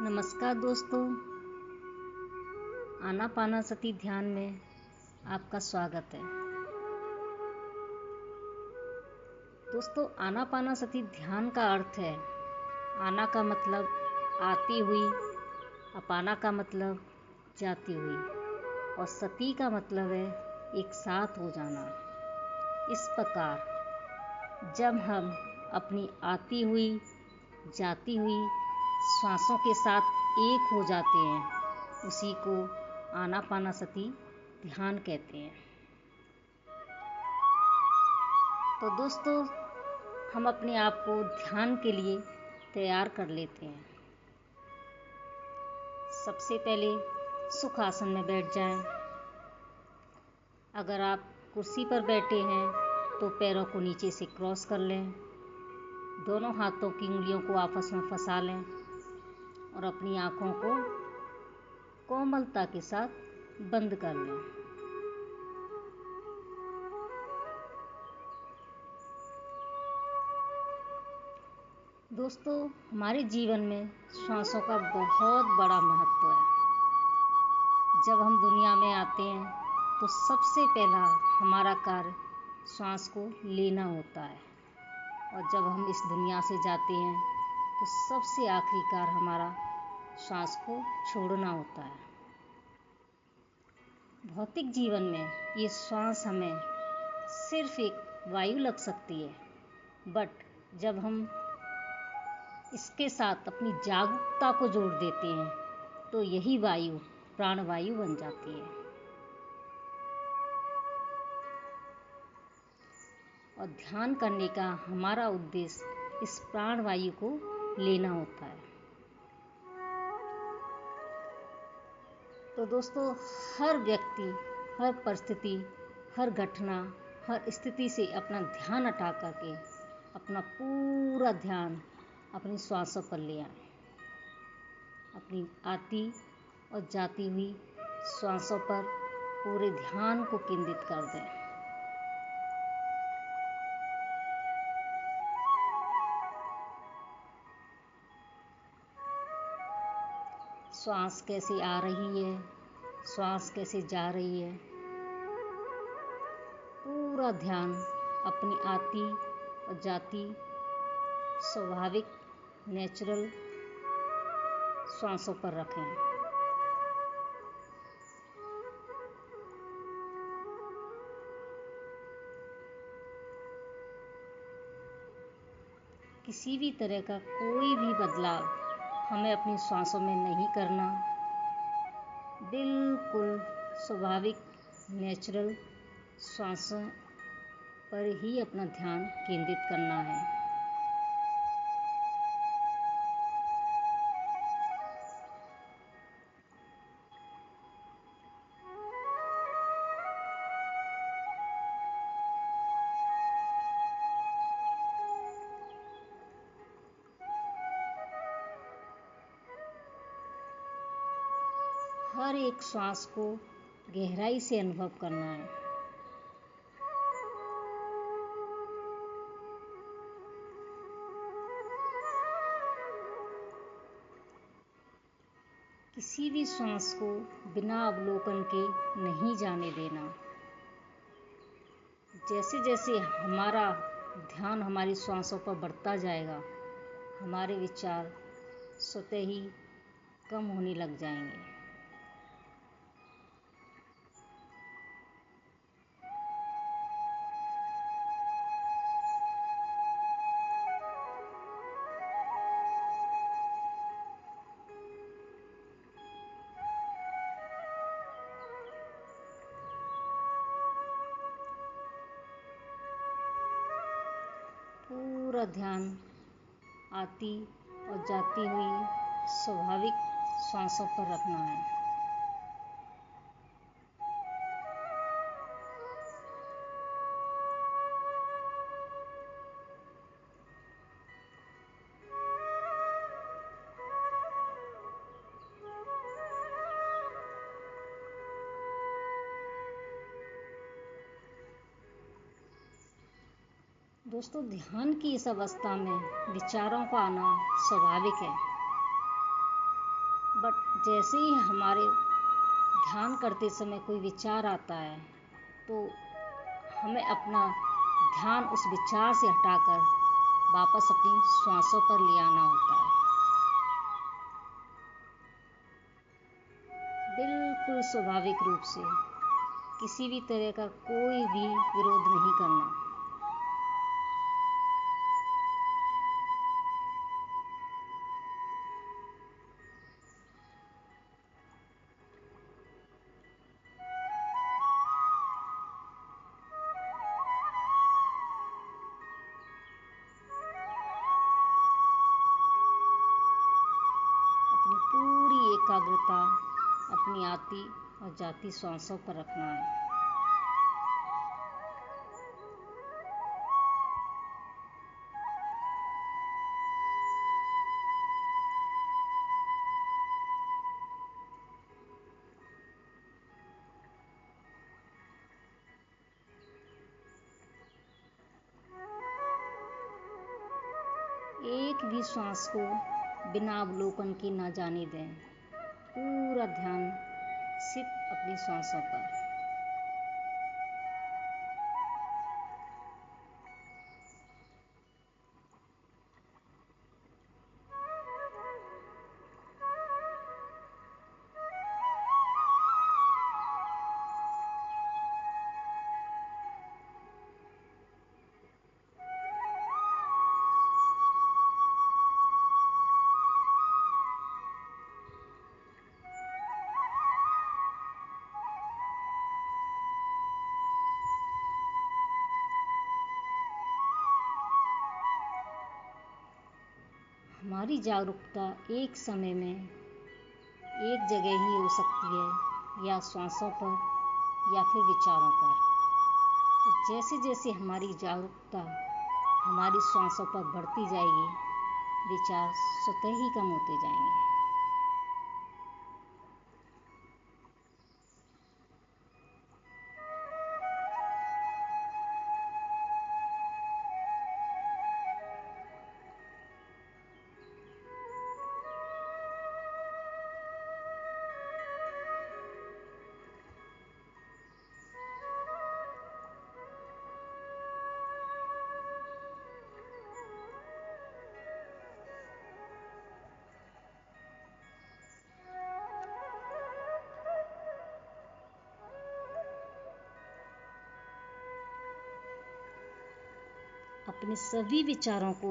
नमस्कार दोस्तों, आनापानसति ध्यान में आपका स्वागत है। दोस्तों, आनापानसति ध्यान का अर्थ है आना का मतलब आती हुई, अपाना का मतलब जाती हुई और सती का मतलब है एक साथ हो जाना। इस प्रकार जब हम अपनी आती हुई, जाती हुई श्वासों के साथ एक हो जाते हैं, उसी को आनापानसति ध्यान कहते हैं। तो दोस्तों, हम अपने आप को ध्यान के लिए तैयार कर लेते हैं। सबसे पहले सुख आसन में बैठ जाएं। अगर आप कुर्सी पर बैठे हैं तो पैरों को नीचे से क्रॉस कर लें, दोनों हाथों की उंगलियों को आपस में फंसा लें और अपनी आँखों को कोमलता के साथ बंद कर लें। दोस्तों, हमारे जीवन में श्वासों का बहुत बड़ा महत्व है। जब हम दुनिया में आते हैं तो सबसे पहला हमारा कार्य श्वास को लेना होता है और जब हम इस दुनिया से जाते हैं तो सबसे आखिरी कार्य हमारा श्वास को छोड़ना होता है। भौतिक जीवन में ये श्वास हमें सिर्फ एक वायु लग सकती है, बट जब हम इसके साथ अपनी जागरूकता को जोड़ देते हैं तो यही वायु प्राणवायु बन जाती है। और ध्यान करने का हमारा उद्देश्य इस प्राणवायु को लेना होता है। तो दोस्तों, हर व्यक्ति, हर परिस्थिति, हर घटना, हर स्थिति से अपना ध्यान हटा करके अपना पूरा ध्यान अपनी श्वासों पर ले आए। अपनी आती और जाती हुई श्वासों पर पूरे ध्यान को केंद्रित कर दें। श्वास कैसे आ रही है, श्वास कैसे जा रही है, पूरा ध्यान अपनी आती और जाती स्वाभाविक नेचुरल श्वासों पर रखें। किसी भी तरह का कोई भी बदलाव हमें अपनी श्वासों में नहीं करना, बिल्कुल स्वाभाविक नेचुरल श्वासों पर ही अपना ध्यान केंद्रित करना है। हर एक श्वास को गहराई से अनुभव करना है। किसी भी श्वास को बिना अवलोकन के नहीं जाने देना। जैसे जैसे हमारा ध्यान हमारी श्वासों पर बढ़ता जाएगा, हमारे विचार स्वतः ही कम होने लग जाएंगे। पूरा ध्यान आती और जाती हुई स्वाभाविक श्वासों पर रखना है। दोस्तों, ध्यान की इस अवस्था में विचारों का आना स्वाभाविक है। बट जैसे ही हमारे ध्यान करते समय कोई विचार आता है तो हमें अपना ध्यान उस विचार से हटाकर वापस अपनी श्वासों पर ले आना होता है। बिल्कुल स्वाभाविक रूप से, किसी भी तरह का कोई भी विरोध नहीं करना। अपनी पूरी एकाग्रता अपनी आती और जाती श्वासों पर रखना है। एक भी श्वास को बिना अवलोकन के ना जाने दें। पूरा ध्यान सिर्फ अपनी श्वासों पर। हमारी जागरूकता एक समय में एक जगह ही हो सकती है, या श्वासों पर या फिर विचारों पर। तो जैसे जैसे हमारी जागरूकता हमारी श्वासों पर बढ़ती जाएगी, विचार स्वतः ही कम होते जाएंगे। अपने सभी विचारों को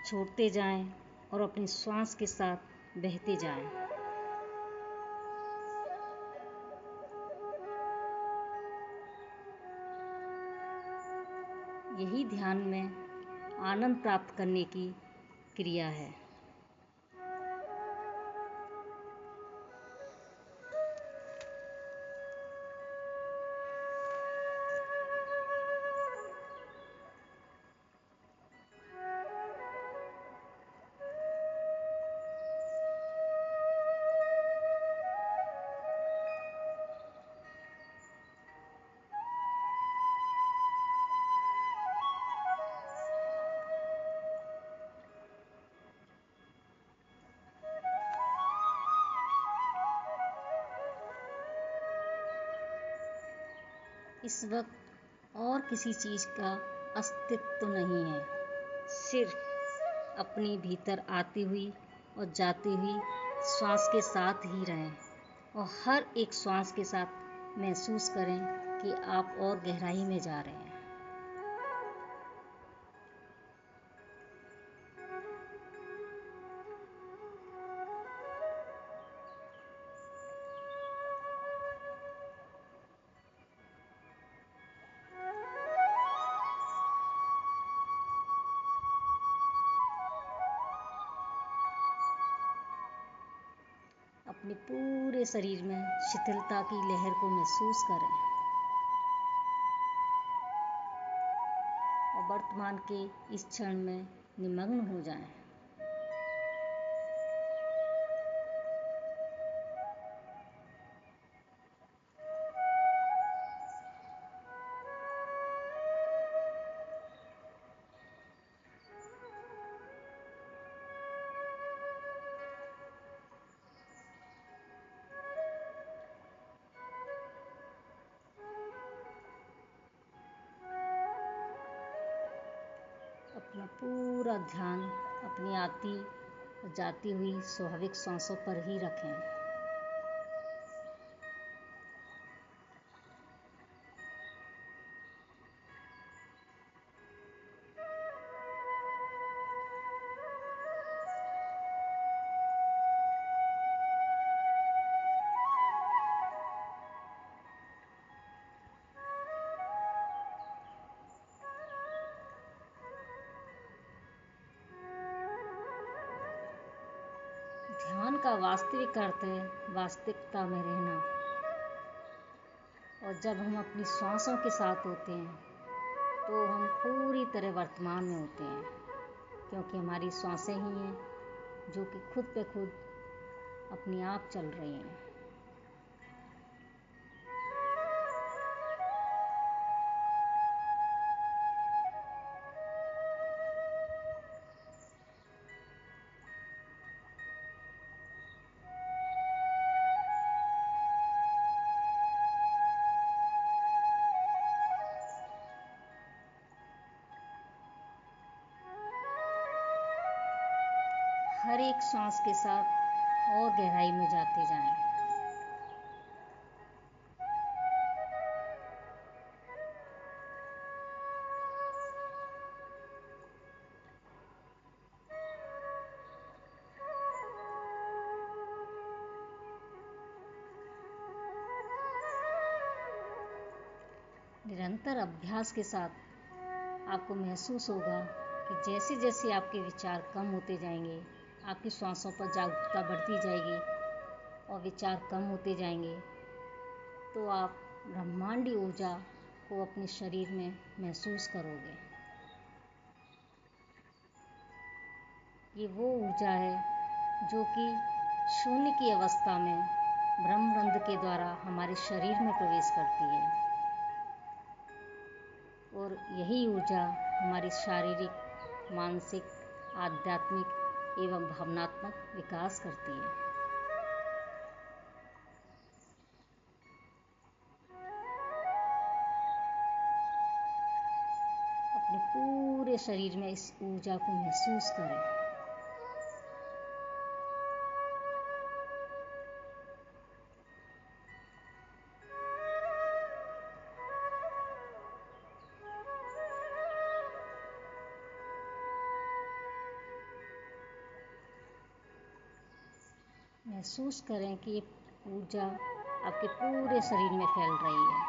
छोड़ते जाएं और अपनी श्वास के साथ बहते जाएं। यही ध्यान में आनंद प्राप्त करने की क्रिया है। इस वक्त और किसी चीज़ का अस्तित्व नहीं है, सिर्फ अपनी भीतर आती हुई और जाती हुई श्वास के साथ ही रहें और हर एक श्वास के साथ महसूस करें कि आप और गहराई में जा रहे हैं। अपने पूरे शरीर में शिथिलता की लहर को महसूस करें और वर्तमान के इस क्षण में निमग्न हो जाएं। अपना पूरा ध्यान अपनी आती और जाती हुई स्वाभाविक सांसों पर ही रखें। ध्यान का वास्तविक अर्थ है वास्तविकता में रहना। और जब हम अपनी सांसों के साथ होते हैं तो हम पूरी तरह वर्तमान में होते हैं, क्योंकि हमारी सांसें ही हैं जो कि खुद पे खुद अपने आप चल रही हैं। हर एक सांस के साथ और गहराई में जाते जाएं। निरंतर अभ्यास के साथ आपको महसूस होगा कि जैसे जैसे आपके विचार कम होते जाएंगे, आपकी सांसों पर जागरूकता बढ़ती जाएगी और विचार कम होते जाएंगे, तो आप ब्रह्मांडी ऊर्जा को अपने शरीर में महसूस करोगे। ये वो ऊर्जा है जो कि शून्य की अवस्था में ब्रह्मरंध्र के द्वारा हमारे शरीर में प्रवेश करती है, और यही ऊर्जा हमारी शारीरिक, मानसिक, आध्यात्मिक एवं भावनात्मक विकास करती है। अपने पूरे शरीर में इस ऊर्जा को महसूस करें। महसूस करें कि ये ऊर्जा आपके पूरे शरीर में फैल रही है।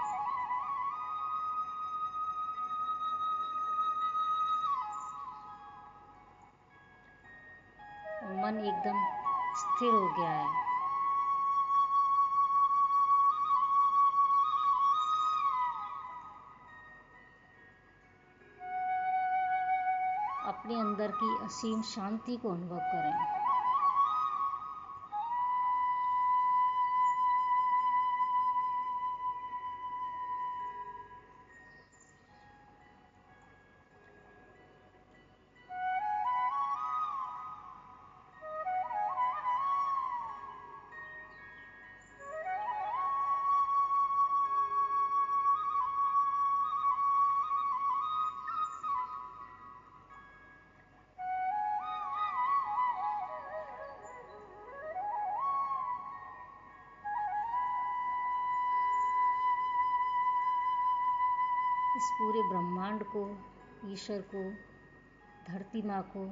मन एकदम स्थिर हो गया है। अपने अंदर की असीम शांति को अनुभव करें। इस पूरे ब्रह्मांड को, ईश्वर को, धरती माँ को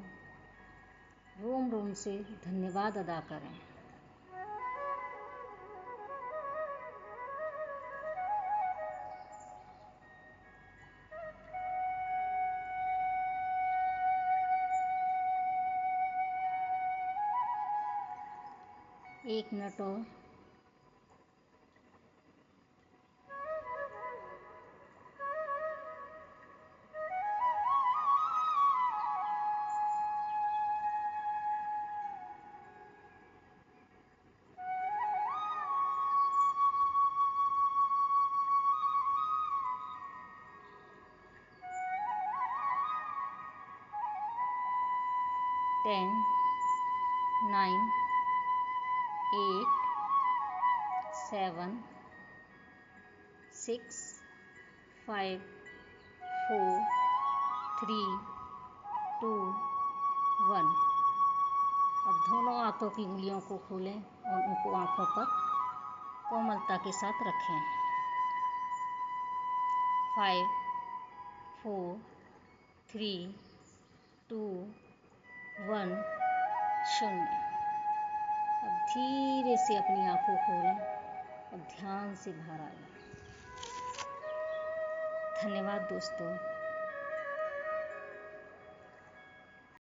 रोम रोम से धन्यवाद अदा करें। एक मिनट और। टेन, 9, 8, 7, 6, 5, 4, 3, 2 1। अब दोनों हाथों की उंगलियों को खोलें और उनको आंखों पर कोमलता के साथ रखें। 5 4 3 2 1 0। अब धीरे से अपनी आंखों खोलें और ध्यान से बाहर आ जाएं। धन्यवाद दोस्तों।